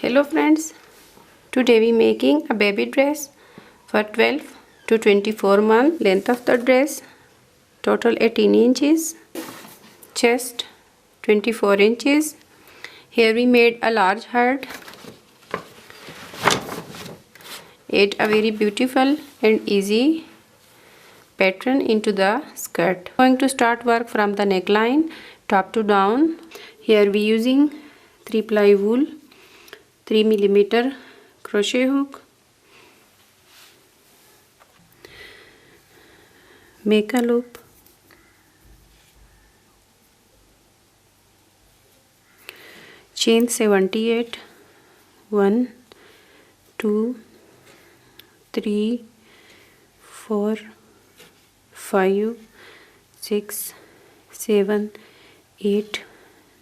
Hello friends, today we making a baby dress for 12 to 24 month. Length of the dress total 18 inches, chest 24 inches. Here we made a large heart, add a very beautiful and easy pattern into the skirt. Going to start work from the neckline top to down. Here we using 3 ply wool, 3 millimeter crochet hook, make a loop, chain 78, 1 2 3 4 5 6 7 8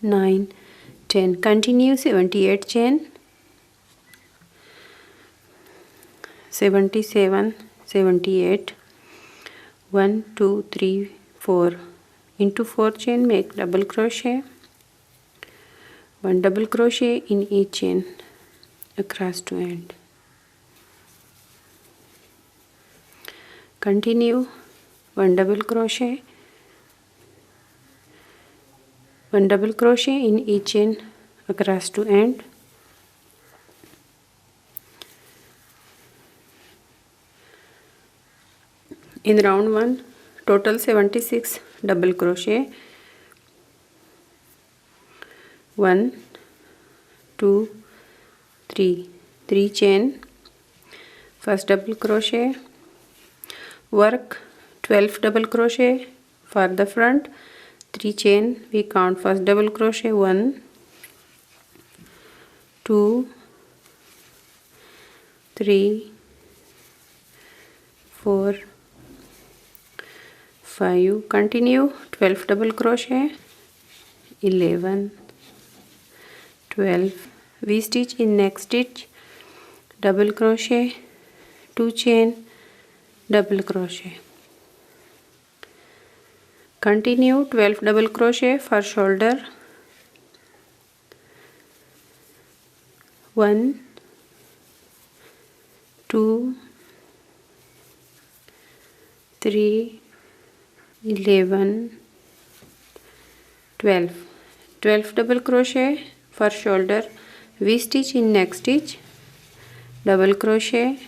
9 10. Continue 78 chain, 77 78, 1 2 3 4 into 4 chain, make double crochet, 1 double crochet in each chain across to end. Continue 1 double crochet, 1 double crochet in each chain across to end. In round 1 total 76 double crochet, 1 2 3 chain, first double crochet, work 12 double crochet for the front, 3 chain, we count first double crochet, 1 2 3 4 5, continue 12 double crochet, 11 12, we stitch in next stitch, double crochet, 2 chain, double crochet. Continue 12 double crochet for shoulder, 1 2 3 11 12, 12 double crochet for shoulder, we stitch in next stitch, double crochet,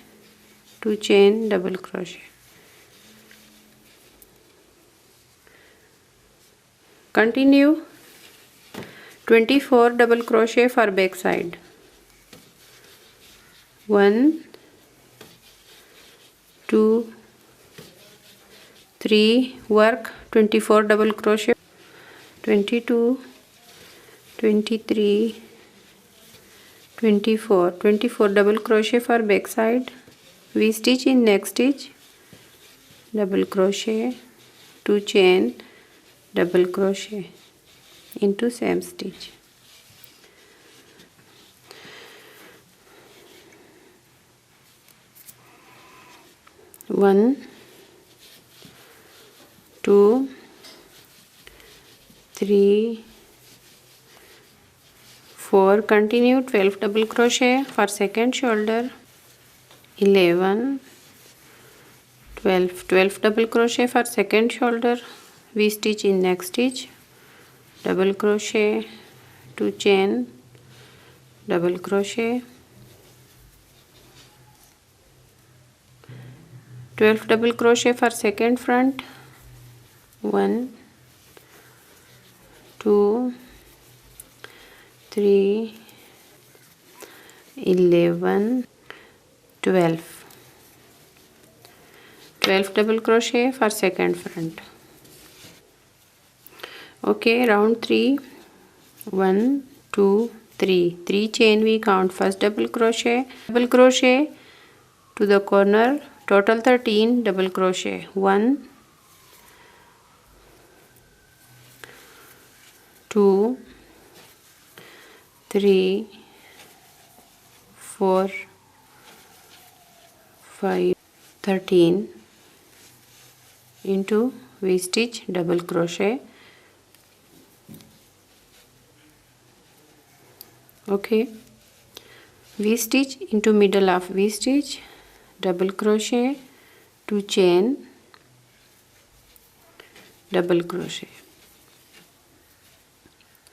2 chain, double crochet. Continue 24 double crochet for back side, 1 2 3, work 24 double crochet, 22 23 24, 24 double crochet for back side, we stitch in next stitch, double crochet, 2 chain, double crochet into same stitch. One 2 3 4, continue 12 double crochet for second shoulder, 11 12, 12 double crochet for second shoulder, we stitch in next stitch, double crochet, 2 chain, double crochet, 12 double crochet for second front, 1 2 3 11 12, 12 double crochet for second front. Okay, round 3, 1 2 3 chain, we count first double crochet to the corner, total 13 double crochet, 1 2 3 4 5 13 into we stitch double crochet. Okay, V stitch into middle of V stitch, double crochet, 2 chain, double crochet,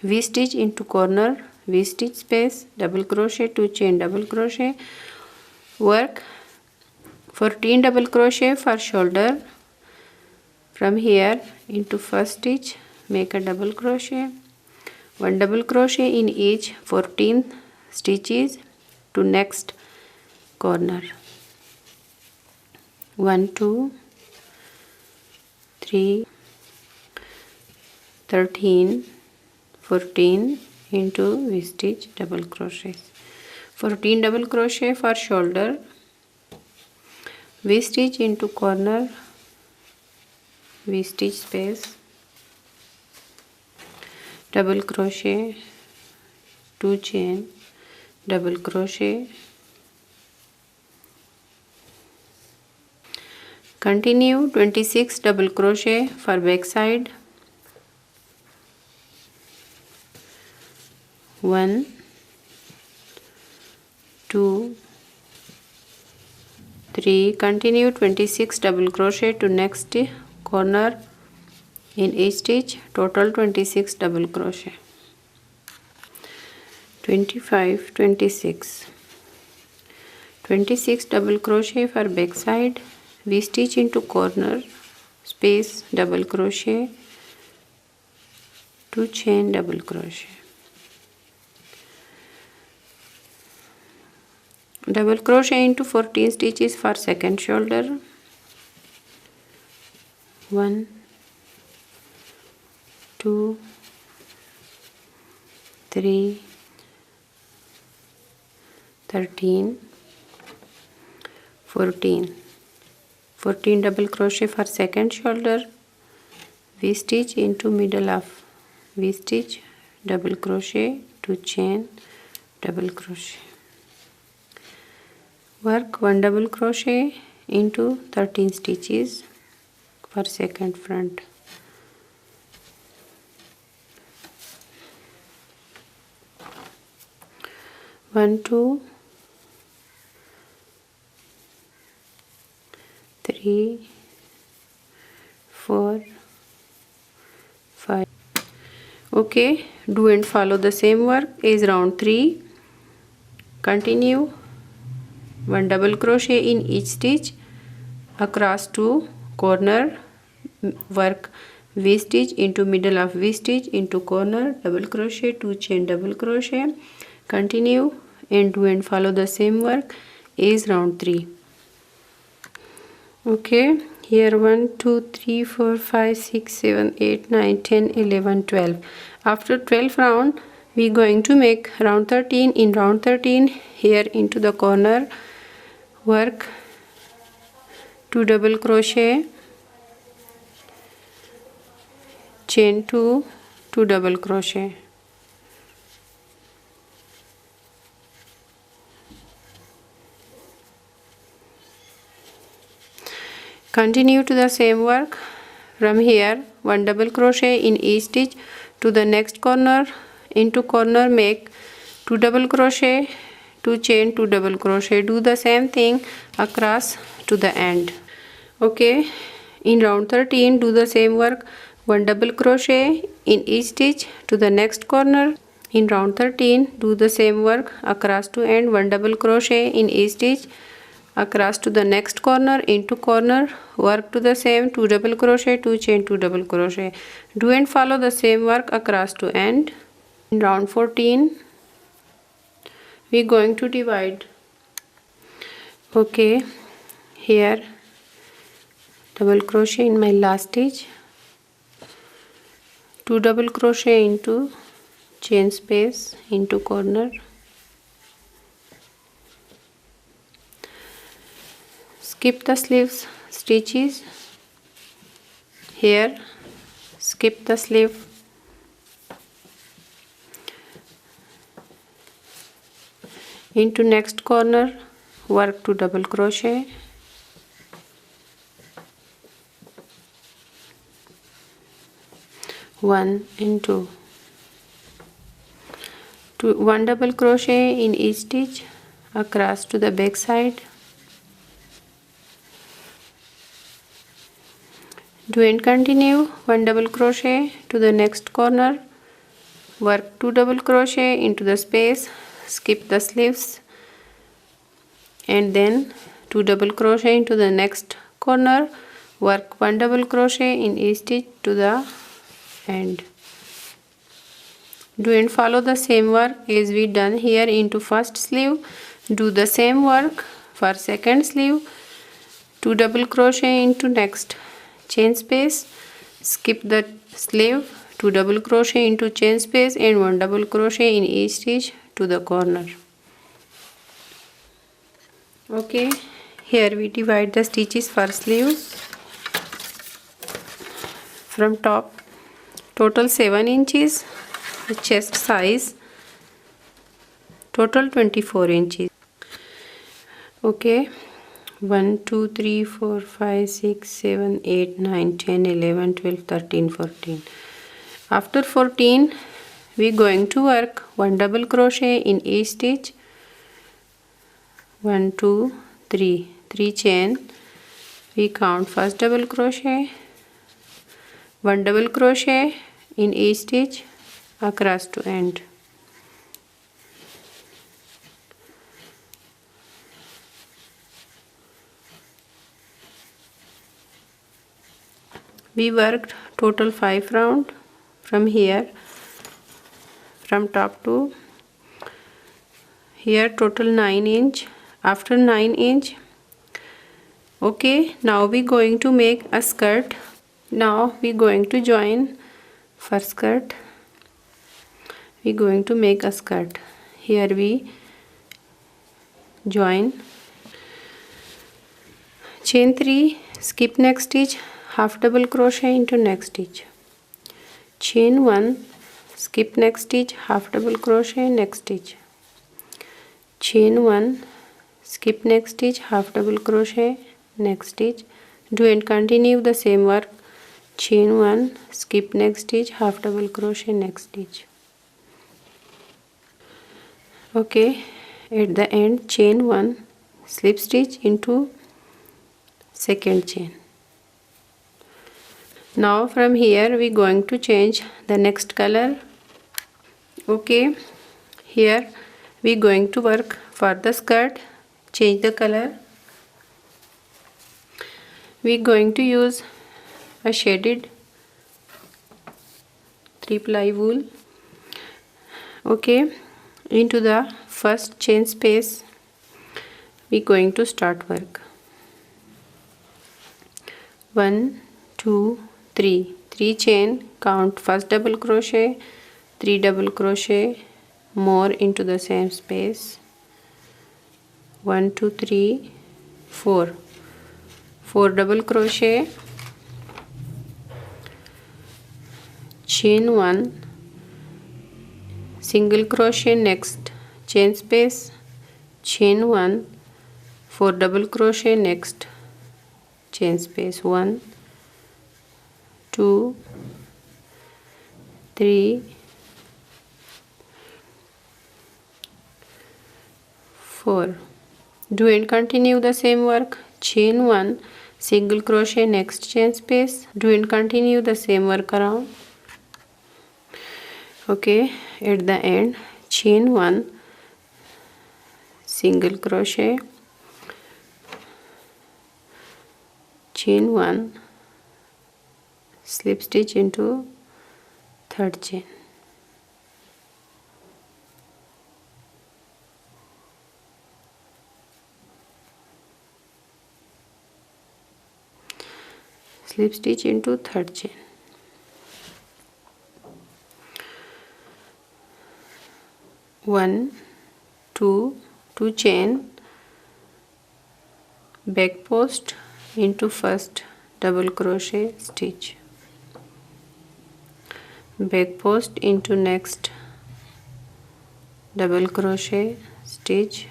V stitch into corner, V stitch space, double crochet, 2 chain, double crochet, work 14 double crochet for shoulder. From here into first stitch, make a double crochet, 1 double crochet in each 14 stitches to next corner, 1 2 3 13 14 into V stitch, double crochet, 14 double crochet for shoulder, V stitch into corner, V stitch space, double crochet, 2 chain, double crochet, continue 26 double crochet for back side, 1 2 3, continue 26 double crochet to next corner in each stitch, total 26 double crochet, 25 26 26 double crochet for back side, V stitch into corner space, double crochet, 2 chain, double crochet, double crochet into 14 stitches for second shoulder, 1 2 3 13 14 14 double crochet for second shoulder, V stitch into middle of V stitch, double crochet, 2 chain, double crochet, work 1 double crochet into 13 stitches for second front, 1 2 3 4 5. Okay, do and follow the same work is round 3. Continue 1 double crochet in each stitch across to corner, work V stitch into middle of V stitch into corner, double crochet, 2 chain, double crochet, continue and do and follow the same work is round 3. Okay, here 1 2 3 4 5 6 7 8 9 10 11 12. After 12 round we going to make round 13. In round 13, here into the corner, work 2 double crochet, chain 2, 2 double crochet, continue to the same work. From here 1 double crochet in each stitch to the next corner, into corner make 2 double crochet, 2 chain, 2 double crochet, do the same thing across to the end. Okay, in round 13 do the same work, 1 double crochet in each stitch to the next corner. In round 13 do the same work across to end, 1 double crochet in each stitch across to the next corner, into corner, work to the same, 2 double crochet, 2 chain, 2 double crochet, do and follow the same work across to end. In round 14 we going to divide. Okay, here double crochet in my last stitch, 2 double crochet into chain space into corner, skip the sleeves stitches, here skip the sleeve, into next corner, work 2 double crochet, one and two, 1 double crochet in each stitch across to the back side. Do and continue 1 double crochet to the next corner, work 2 double crochet into the space, skip the sleeves, and then 2 double crochet into the next corner, work 1 double crochet in each stitch to the end. Do and follow the same work as we done here into first sleeve. Do the same work for second sleeve. 2 double crochet into next chain space, skip the sleeve, 2 double crochet into chain space and 1 double crochet in each stitch to the corner. Okay, here we divide the stitches for sleeves. From top, total 7 inches, the chest size, total 24 inches. Okay, 1 2 3 4 5 6 7 8 9 10 11 12 13 14. After 14 we going to work 1 double crochet in each stitch, 1 2 3 chain. We count first double crochet, 1 double crochet in each stitch across to end. We worked total 5 round from here, from top to here, total 9 inch. After 9 inch, okay, now we going to make a skirt. Now we going to join first skirt. We going to make a skirt. Here we join chain 3, skip next stitch, half double crochet into next stitch, chain 1, skip next stitch, half double crochet next stitch, chain 1, skip next stitch, half double crochet next stitch. Do and continue the same work, chain 1, skip next stitch, half double crochet next stitch. Okay, at the end chain 1, slip stitch into second chain. Now from here we going to change the next color. Okay, here we going to work for the skirt, change the color. We going to use a shaded 3-ply wool. Okay, into the first chain space we going to start work. 1 2 3 chain, count first double crochet, 3 double crochet more into the same space, 1 2 3 4 double crochet, chain 1, single crochet next chain space, chain 1, 4 double crochet next chain space, 1 2 3 4. Do and continue the same work, chain 1, single crochet next chain space, do and continue the same work around. Okay, at the end chain 1, single crochet, chain 1, slip stitch into third chain. Slip stitch into third chain. One, two chain, back post into first double crochet stitch, back post into next double crochet stitch,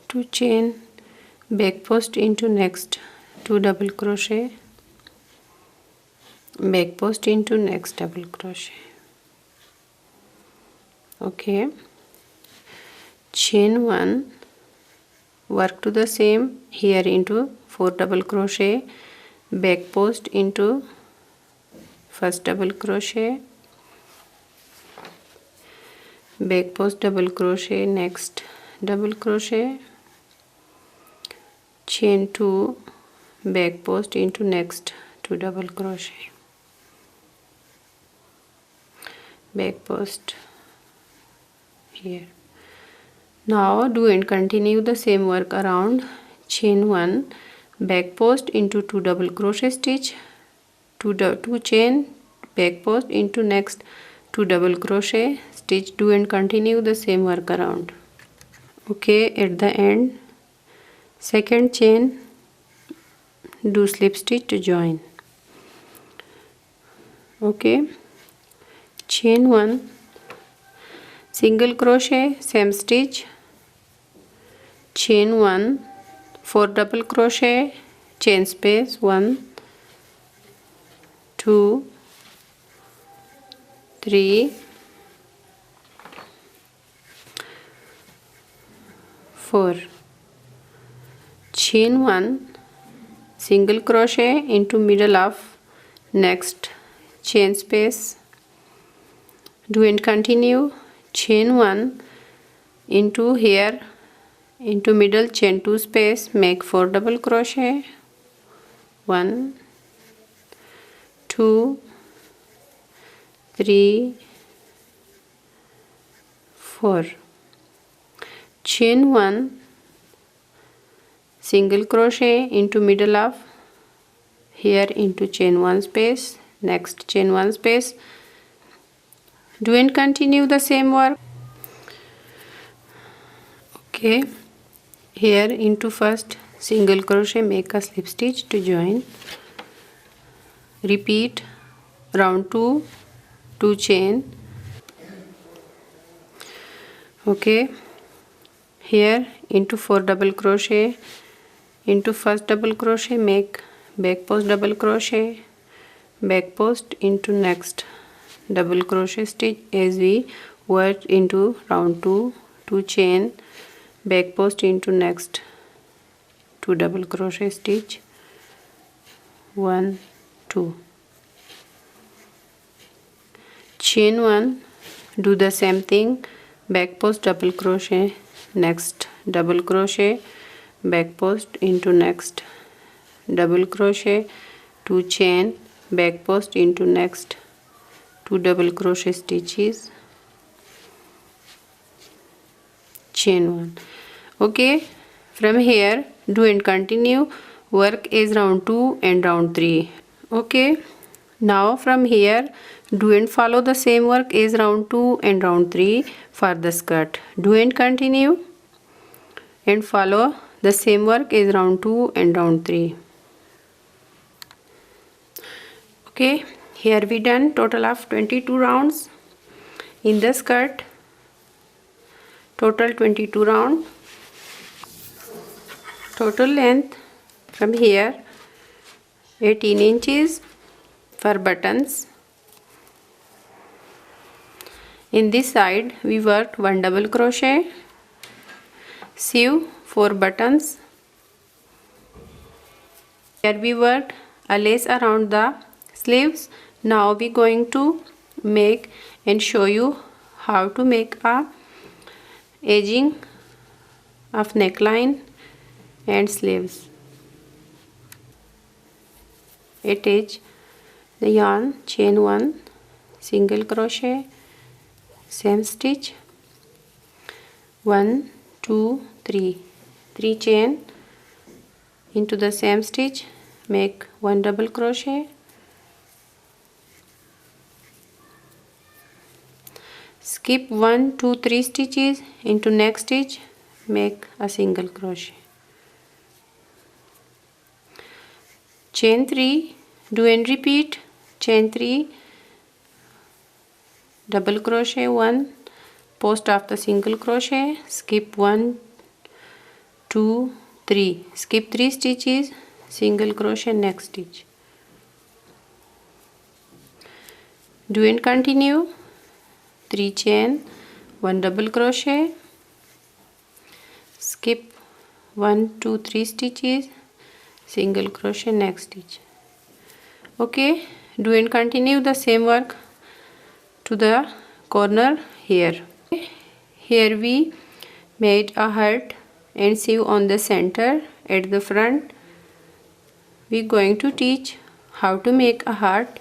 2 chain, back post into next 2 double crochet, back post into next double crochet. Okay, chain 1, work to the same here into 4 double crochet, back post into first double crochet, back post double crochet, next double crochet, chain 2, back post into next 2 double crochet, back post here. Now do and continue the same work around. Chain 1, back post into 2 double crochet stitch, 2 chain, back post into next 2 double crochet stitch. Do and continue the same work around. Okay, at the end, second chain, do slip stitch to join. Okay, chain 1, single crochet, same stitch, chain 1, 4 double crochet, chain space 1, 2, 3, 4, chain 1, single crochet into middle of next chain space. Do and continue. Chain 1 into here into middle chain 2 space, make 4 double crochet, 1, 2, 3, 4, chain 1, single crochet into middle of here into chain 1 space, next chain 1 space. Do and continue the same work. Okay, here into first single crochet, make a slip stitch to join, repeat round 2, 2 chain. Okay, here into 4 double crochet, into first double crochet, make back post double crochet, back post into next double crochet stitch as we work into round 2, 2 chain, back post into next 2 double crochet stitch, 1, 2, chain 1, do the same thing, back post double crochet, next double crochet, back post into next double crochet, 2 chain, back post into next 2 double crochet stitches, chain 1. Okay, from here do and continue work as round 2 and round 3. Okay, now from here do and follow the same work as round 2 and round 3 for the skirt. Do and continue and follow the same work as round 2 and round 3. Okay, here we done total of 22 rounds in the skirt, total 22 round, total length from here 18 inches for buttons. In this side we worked 1 double crochet, sew 4 buttons. Here we worked a lace around the sleeves. Now we going to make and show you how to make a edging of neckline and sleeves. Attach the yarn, chain 1, single crochet, same stitch, 1, 2, 3, 3 chain into the same stitch, make 1 double crochet, skip 1, 2, 3 stitches into next stitch, make a single crochet, chain 3, do and repeat, chain 3, double crochet 1, post after single crochet, skip 1, 2, 3, skip 3 stitches, single crochet next stitch. Do and continue, 3 chain, 1 double crochet, skip 1 2 3 stitches, single crochet, next stitch. Okay, do and continue the same work to the corner here. Here we made a heart and sew on the center. At the front we going to teach how to make a heart